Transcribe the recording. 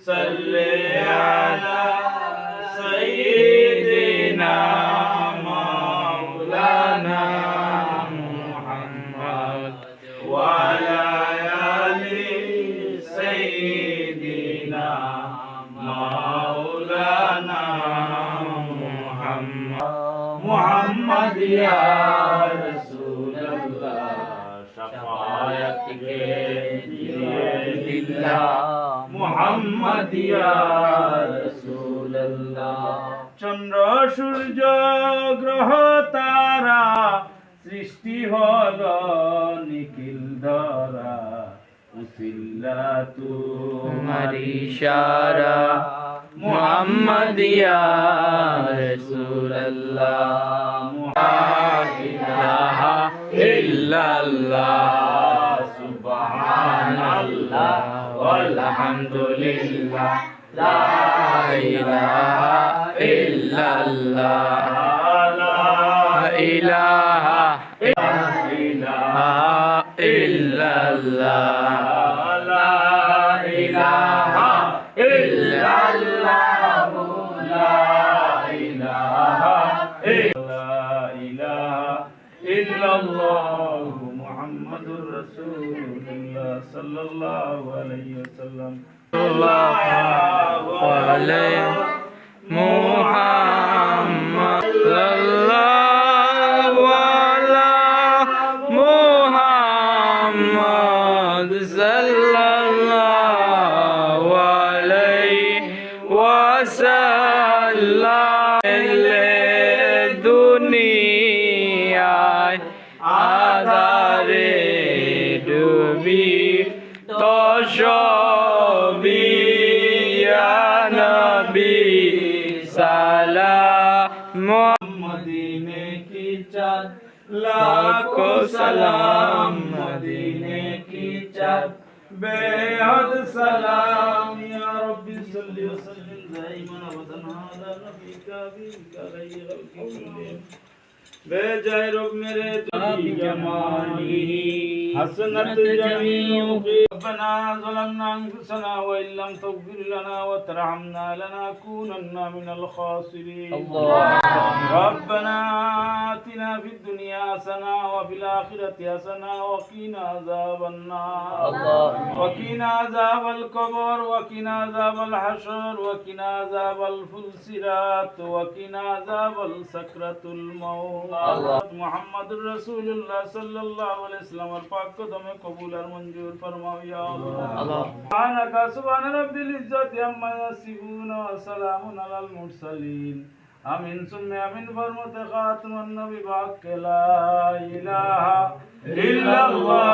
صل على سيدنا مولانا محمد وعلى آل سيدنا مولانا محمد يا رسول الله شفاعت کے لیے محمد یا رسول اللہ চন্দ্র সূর্য গ্রহ তারা সৃষ্টি হলো নিখিল ধরা উসিলা তোমার ইশারা মুহাম্মদ ইয়া রাসূলুল্লাহ লা ইলাহা ইল্লাল্লাহ সুবহানাল্লাহ walhamdulillah la ilaha illallah la ilaha illallah la ilaha illallah la ilaha illallah muhammadur rasulullah sallallahu alayhi wasallam sallallahu alayhi muhammad sallallahu ala muhammad sallallahu alayhi wasallam দুনিয়ায় আধারে ডুবি তসবি ইয়া নবী সালাম মদিনে কি চাঁদ লাখো সালাম মদিনে কি চাঁদ বেহদ সালাম ইয়া রব্বি সাল্লি ওয়া সাল্লিম দাইমান আবাদান আলা নবিকা বিকা গায়রিল কুল্লি बेजाय रोग मेरे तुझी जमाली हसनत जमीउ रब्बना ज़लमना अनफुसना व इल्लम तग़फिर लना व तरहमना लनकूनन्ना मिनल खासिरीन रब्बना आतिना फिद दुनिया हसना व फिल आखिरति हसना व क़िना अज़ाबन नार व क़िना अज़ाबल क़ब्र व क़िना अज़ाबल हशर व क़िना अज़ाबल फुलसिरात व क़िना अज़ाबल सकरातुल मौत मुहम्मदुर रसूलुल्लाह सल्लल्लाहु अलैहि वसल्लम और पाक कदम कबूल और मंजूर फरमाओ या अल्लाह सुभान रब्बिल इज्जति अम्मा यसिफून व सलामुन अलल मुरसलीन आमीन सुम्मे आमीन फरमाते खातमुन नबी पाक ला इलाहा इल्लल्लाह